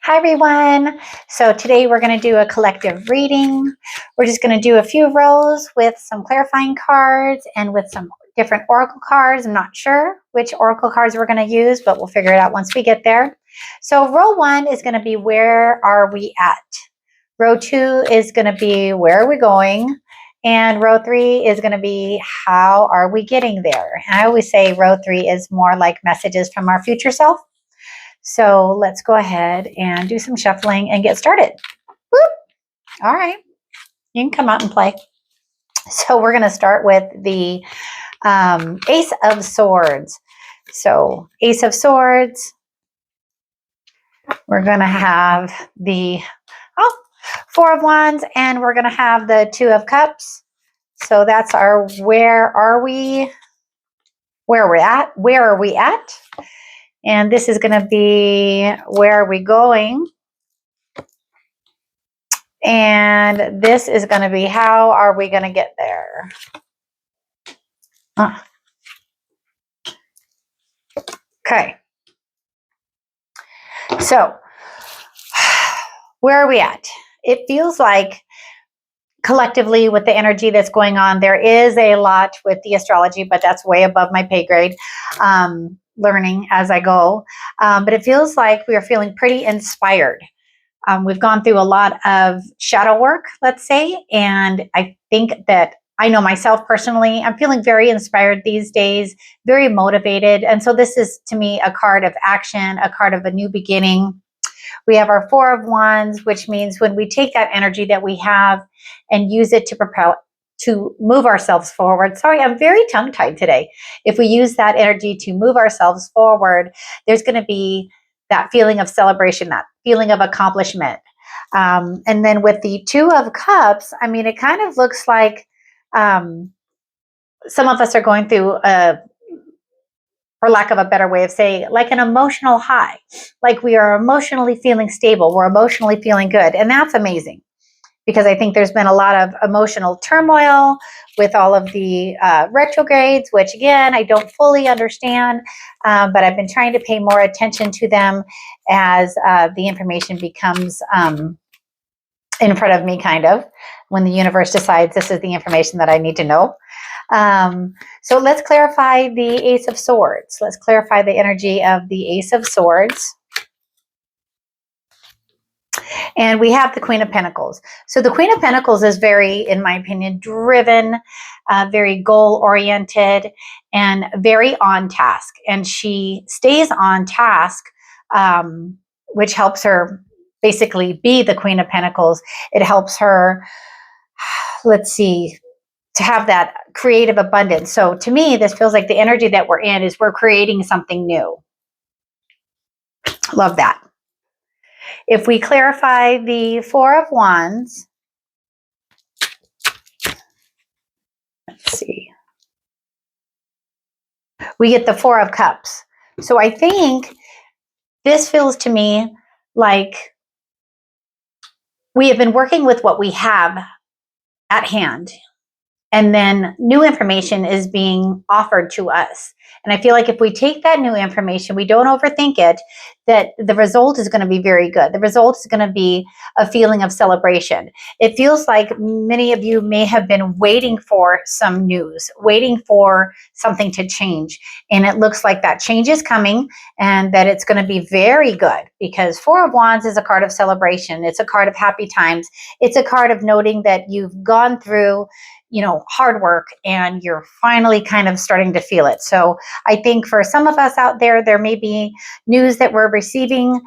Hi everyone. So today we're going to do a collective reading. We're just going to do a few rows with some clarifying cards and with some different oracle cards. I'm not sure which oracle cards we're going to use, but we'll figure it out once we get there. So row 1 is going to be where are we at? Row 2 is going to be where are we going? And row 3 is going to be how are we getting there? And I always say row 3 is more like messages from our future self. So let's go ahead and do some shuffling and get started. Whoop. All right, you can come out and play. So we're going to start with the Ace of Swords. So Ace of Swords, we're going to have the Four of Wands, and we're going to have the Two of Cups. So that's our where are we? Where are we at? And this is going to be where are we going? And this is going to be how are we going to get there? Okay. So where are we at? It feels like collectively with the energy that's going on, there is a lot with the astrology, but that's way above my pay grade. Learning as I go. But it feels like we are feeling pretty inspired. We've gone through a lot of shadow work, let's say, and I think that I know myself personally, I'm feeling very inspired these days, very motivated. And so this is, to me, a card of action, a card of a new beginning. We have our Four of Wands, which means when we take that energy that we have and use it to propel, to move ourselves forward. Sorry, I'm very tongue-tied today. If we use that energy to move ourselves forward, there's going to be that feeling of celebration, that feeling of accomplishment. And then with the Two of Cups, I mean, it kind of looks like some of us are going through for lack of a better way of saying, like an emotional high, like we are emotionally feeling stable, we're emotionally feeling good. And that's amazing because I think there's been a lot of emotional turmoil with all of the retrogrades, which again, I don't fully understand, but I've been trying to pay more attention to them as the information becomes in front of me, kind of, when the universe decides this is the information that I need to know. So let's clarify the Ace of Swords. Let's clarify the energy of the Ace of Swords. And we have the Queen of Pentacles. So the Queen of Pentacles is very, in my opinion, driven, very goal-oriented, and very on task. And she stays on task, which helps her basically be the Queen of Pentacles. It helps her, let's see, to have that creative abundance. So to me, this feels like the energy that we're in is we're creating something new. Love that. If we clarify the Four of Wands, let's see, we get the Four of Cups. So I think this feels to me like we have been working with what we have at hand, and then new information is being offered to us. And I feel like if we take that new information, we don't overthink it, that the result is going to be very good. The result is going to be a feeling of celebration. It feels like many of you may have been waiting for some news, waiting for something to change. And it looks like that change is coming and that it's going to be very good, because Four of Wands is a card of celebration. It's a card of happy times. It's a card of noting that you've gone through, you know, hard work and you're finally kind of starting to feel it. So I think for some of us out there, there may be news that we're receiving.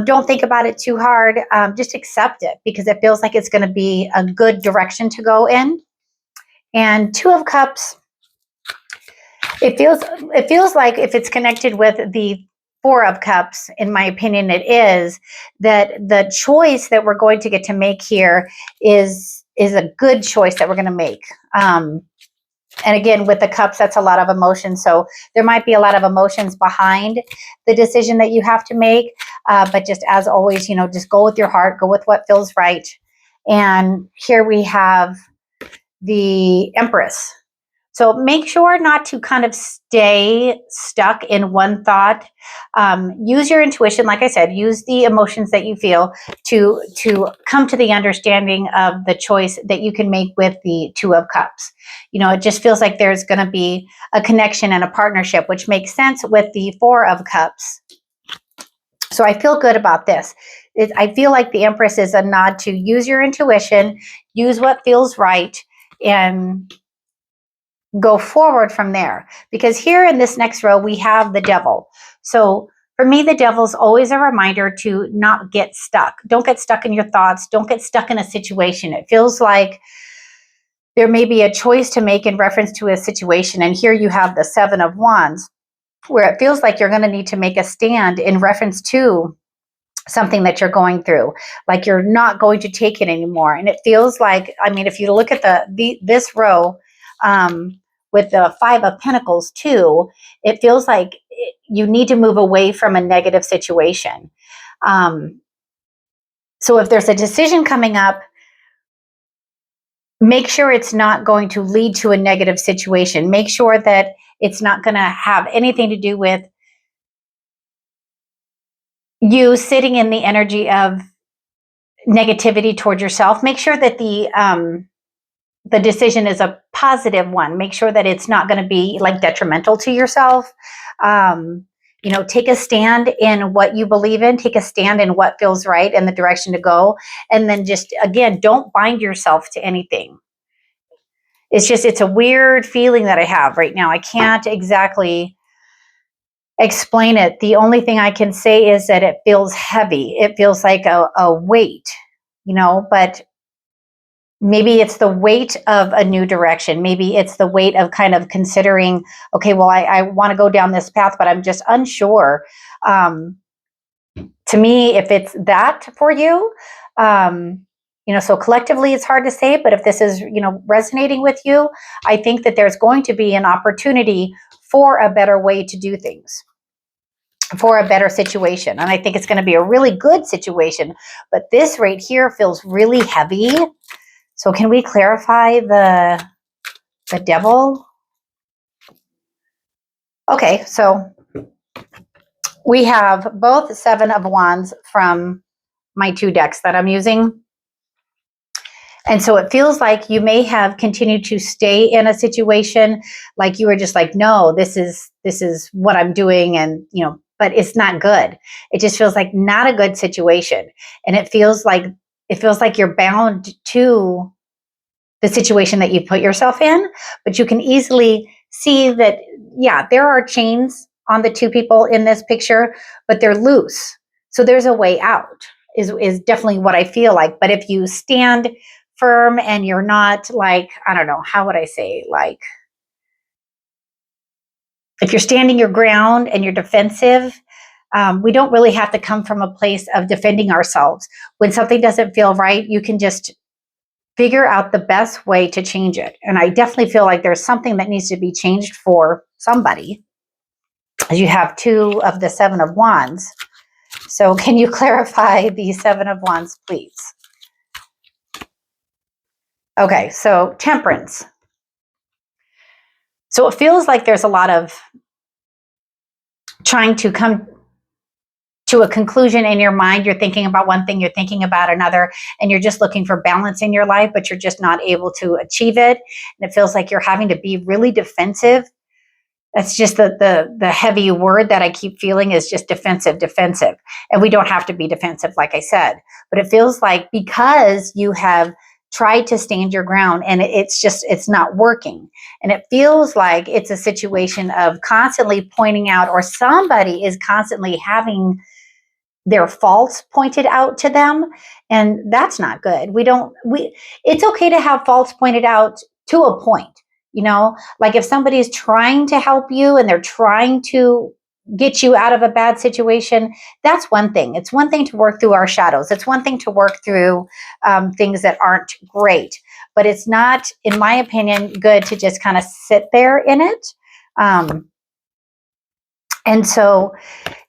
Don't think about it too hard. Just accept it, because it feels like it's going to be a good direction to go in. And Two of Cups, it feels like if it's connected with the Four of Cups, in my opinion, it is, that the choice that we're going to get to make here is a good choice that we're going to make. And again, with the cups, that's a lot of emotion. So there might be a lot of emotions behind the decision that you have to make. But just as always, you know, just go with your heart, go with what feels right. And here we have the Empress. So make sure not to kind of stay stuck in one thought. Use your intuition, like I said, use the emotions that you feel to come to the understanding of the choice that you can make with the Two of Cups. You know, it just feels like there's going to be a connection and a partnership, which makes sense with the Four of Cups. So I feel good about this. I feel like the Empress is a nod to use your intuition, use what feels right, and go forward from there. Because here in this next row, we have the Devil. So for me, the Devil's always a reminder to not get stuck. Don't get stuck in your thoughts. Don't get stuck in a situation. It feels like there may be a choice to make in reference to a situation. And here you have the Seven of Wands, where it feels like you're going to need to make a stand in reference to something that you're going through, like you're not going to take it anymore. And it feels like, I mean, if you look at this row with the Five of Pentacles too, it feels like you need to move away from a negative situation. So if there's a decision coming up, make sure it's not going to lead to a negative situation. Make sure that it's not going to have anything to do with you sitting in the energy of negativity toward yourself. Make sure that the decision is a positive one. Make sure that it's not going to be like detrimental to yourself. You know, take a stand in what you believe in, take a stand in what feels right and the direction to go. And then just, again, don't bind yourself to anything. It's a weird feeling that I have right now. I can't exactly explain it. The only thing I can say is that it feels heavy. It feels like a weight, you know, but maybe it's the weight of a new direction. Maybe it's the weight of kind of considering, okay, well, I want to go down this path, but I'm just unsure. To me, if it's that for you, you know, so collectively it's hard to say, but if this is, you know, resonating with you, I think that there's going to be an opportunity for a better way to do things, for a better situation. And I think it's going to be a really good situation, but this right here feels really heavy. So can we clarify the Devil? Okay, so we have both Seven of Wands from my two decks that I'm using. And so it feels like you may have continued to stay in a situation like you were just like, no, this is what I'm doing, and you know, but it's not good. It just feels like not a good situation. And it feels like you're bound to the situation that you put yourself in, but you can easily see that, yeah, there are chains on the two people in this picture, but they're loose. So there's a way out is definitely what I feel like. But if you stand firm and you're not like, I don't know, how would I say, like, if you're standing your ground and you're defensive, we don't really have to come from a place of defending ourselves. When something doesn't feel right, you can just figure out the best way to change it. And I definitely feel like there's something that needs to be changed for somebody. You have two of the Seven of Wands. So can you clarify the Seven of Wands, please? Okay, so Temperance. So it feels like there's a lot of trying to come to a conclusion in your mind. You're thinking about one thing, you're thinking about another, and you're just looking for balance in your life, but you're just not able to achieve it. And it feels like you're having to be really defensive. That's just the heavy word that I keep feeling is just defensive. And we don't have to be defensive, like I said, but it feels like because you have tried to stand your ground and it's not working. And it feels like it's a situation of constantly pointing out, or somebody is constantly having their faults pointed out to them. And that's not good. It's okay to have faults pointed out to a point. You know, like if somebody's trying to help you and they're trying to get you out of a bad situation, that's one thing. It's one thing to work through our shadows. It's one thing to work through things that aren't great, but it's not, in my opinion, good to just kind of sit there in it. And so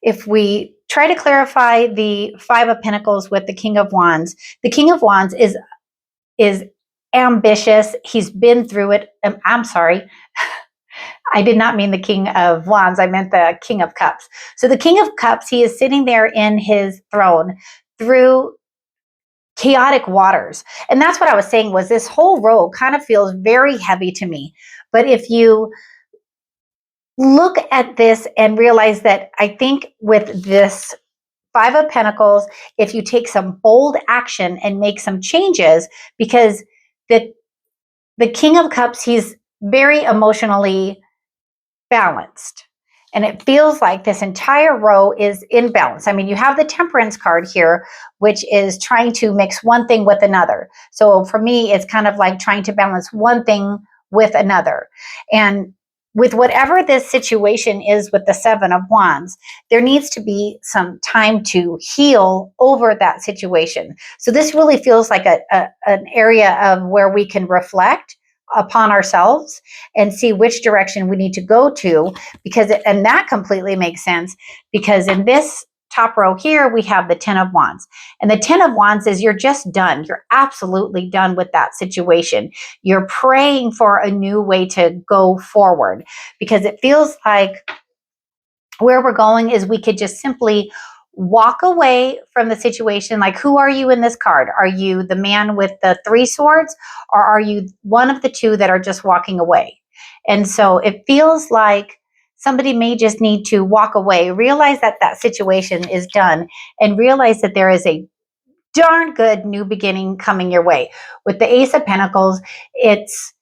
if we try to clarify the Five of Pentacles with the King of Wands is ambitious. He's been through it. I'm sorry. I did not mean the King of Wands. I meant the King of Cups. So the King of Cups, he is sitting there in his throne through chaotic waters. And that's what I was saying, was this whole row kind of feels very heavy to me. But if you look at this and realize that, I think with this Five of Pentacles, if you take some bold action and make some changes, because the King of Cups, he's very emotionally balanced. And it feels like this entire row is in balance. I mean, you have the Temperance card here, which is trying to mix one thing with another. So for me, it's kind of like trying to balance one thing with another. And with whatever this situation is with the Seven of Wands, there needs to be some time to heal over that situation. So this really feels like an area of where we can reflect upon ourselves and see which direction we need to go to, because and that completely makes sense, because in this top row here we have the Ten of Wands, and the Ten of Wands is you're just done. You're absolutely done with that situation. You're praying for a new way to go forward, because it feels like where we're going is we could just simply walk away from the situation. Like, who are you in this card? Are you the man with the three swords, or are you one of the two that are just walking away? And so it feels like somebody may just need to walk away, realize that that situation is done, and realize that there is a darn good new beginning coming your way. With the Ace of Pentacles, it's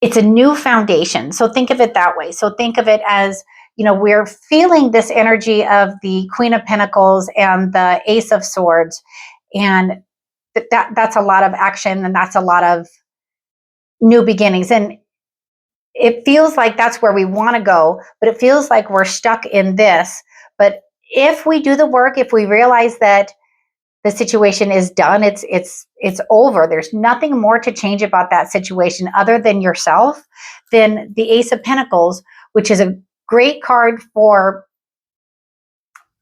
a new foundation. So think of it that way. So think of it as, you know, we're feeling this energy of the Queen of Pentacles and the Ace of Swords. And that's a lot of action, and that's a lot of new beginnings. And it feels like that's where we want to go, but it feels like we're stuck in this. But if we do the work, if we realize that the situation is done, it's over, there's nothing more to change about that situation other than yourself, then the Ace of Pentacles, which is a great card for,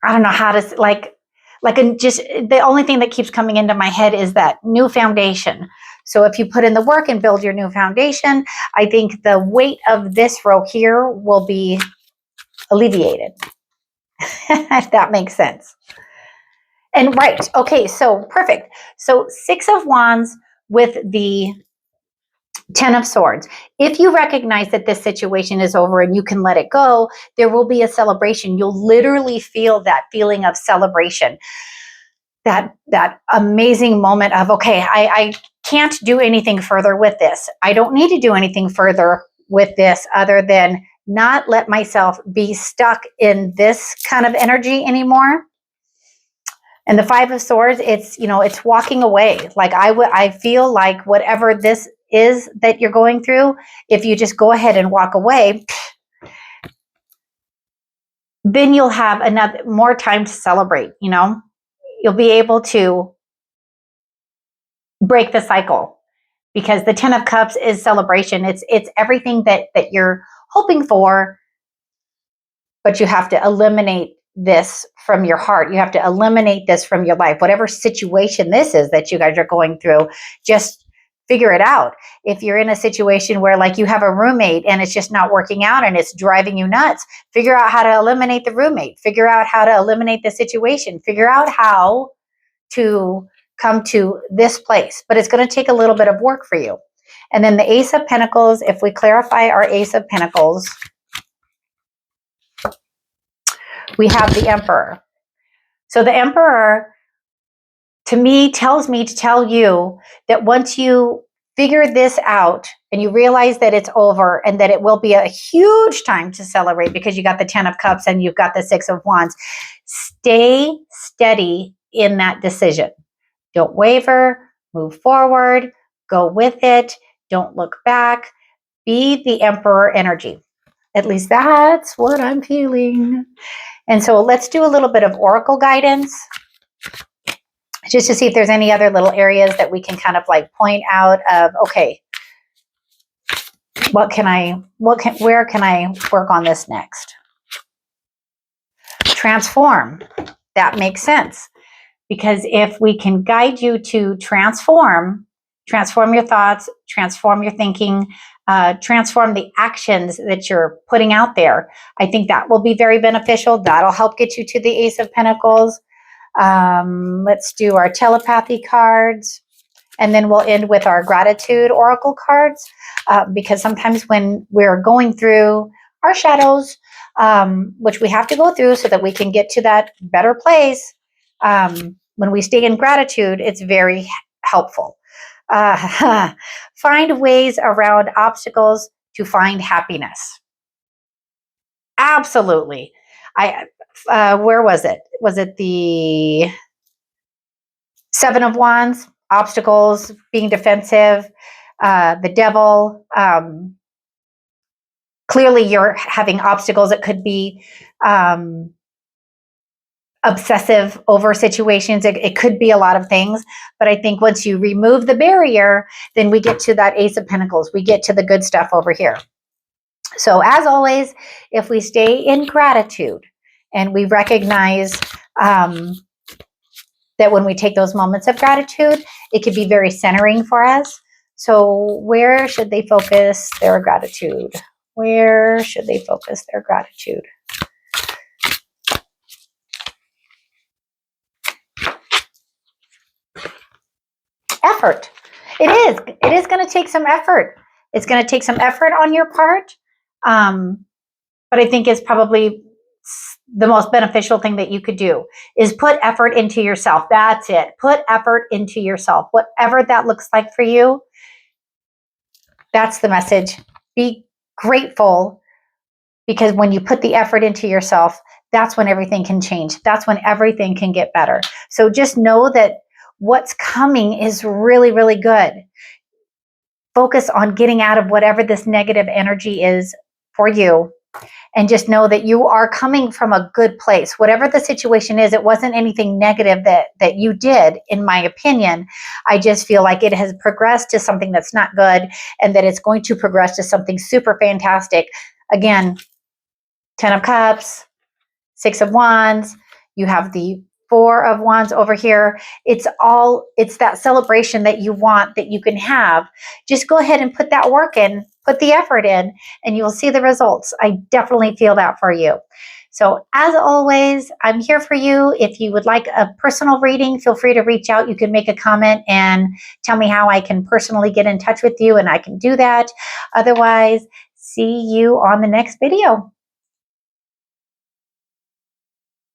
I don't know how to, just the only thing that keeps coming into my head is that new foundation. So if you put in the work and build your new foundation, I think the weight of this row here will be alleviated. If that makes sense. And right, okay, so perfect. So Six of Wands with the Ten of Swords. If you recognize that this situation is over and you can let it go, there will be a celebration. You'll literally feel that feeling of celebration. That amazing moment of, okay, I can't do anything further with this. I don't need to do anything further with this other than not let myself be stuck in this kind of energy anymore. And the Five of Swords, it's, you know, it's walking away. Like I feel like whatever this is that you're going through, if you just go ahead and walk away, then you'll have more time to celebrate, you know? You'll be able to break the cycle, because the Ten of Cups is celebration. It's everything that you're hoping for, but you have to eliminate this from your heart. You have to eliminate this from your life. Whatever situation this is that you guys are going through, just figure it out. If you're in a situation where, like, you have a roommate and it's just not working out and it's driving you nuts, figure out how to eliminate the roommate. Figure out how to eliminate the situation. Figure out how to come to this place. But it's going to take a little bit of work for you. And then the Ace of Pentacles, if we clarify our Ace of Pentacles, we have the Emperor. So the Emperor, to me, tells me to tell you that once you figure this out and you realize that it's over and that it will be a huge time to celebrate, because you got the Ten of Cups and you've got the Six of Wands, stay steady in that decision. Don't waver, move forward, go with it, don't look back, be the Emperor energy. At least that's what I'm feeling. And so let's do a little bit of oracle guidance, just to see if there's any other little areas that we can kind of like point out of, okay, where can I work on this next? Transform. That makes sense. Because if we can guide you to transform, transform your thoughts, transform your thinking, transform the actions that you're putting out there. I think that will be very beneficial. That'll help get you to the Ace of Pentacles. Let's do our telepathy cards. And then we'll end with our gratitude oracle cards, because sometimes when we're going through our shadows, which we have to go through so that we can get to that better place, when we stay in gratitude, it's very helpful. Find ways around obstacles to find happiness. Absolutely. Where was it? Was it the Seven of Wands? Obstacles, being defensive, the devil. Clearly you're having obstacles. It could be obsessive over situations. It could be a lot of things. But I think once you remove the barrier, then we get to that Ace of Pentacles. We get to the good stuff over here. So as always, if we stay in gratitude and we recognize that when we take those moments of gratitude, it could be very centering for us. So where should they focus their gratitude? Where should they focus their gratitude? Effort. It is. It is going to take some effort. It's going to take some effort on your part. But I think it's probably the most beneficial thing that you could do is put effort into yourself. That's it. Put effort into yourself. Whatever that looks like for you, that's the message. Be grateful, because when you put the effort into yourself, that's when everything can change. That's when everything can get better. So just know that what's coming is really, really good. Focus on getting out of whatever this negative energy is for you. And just know that you are coming from a good place. Whatever the situation is, it wasn't anything negative that you did, in my opinion. I just feel like it has progressed to something that's not good, and that it's going to progress to something super fantastic. Again, 10 of Cups, 6 of Wands. You have the 4 of Wands over here. It's that celebration that you want, that you can have. Just go ahead and put that work in, put the effort in, and you'll see the results. I definitely feel that for you. So as always, I'm here for you. If you would like a personal reading, feel free to reach out. You can make a comment and tell me how I can personally get in touch with you, and I can do that. Otherwise, see you on the next video.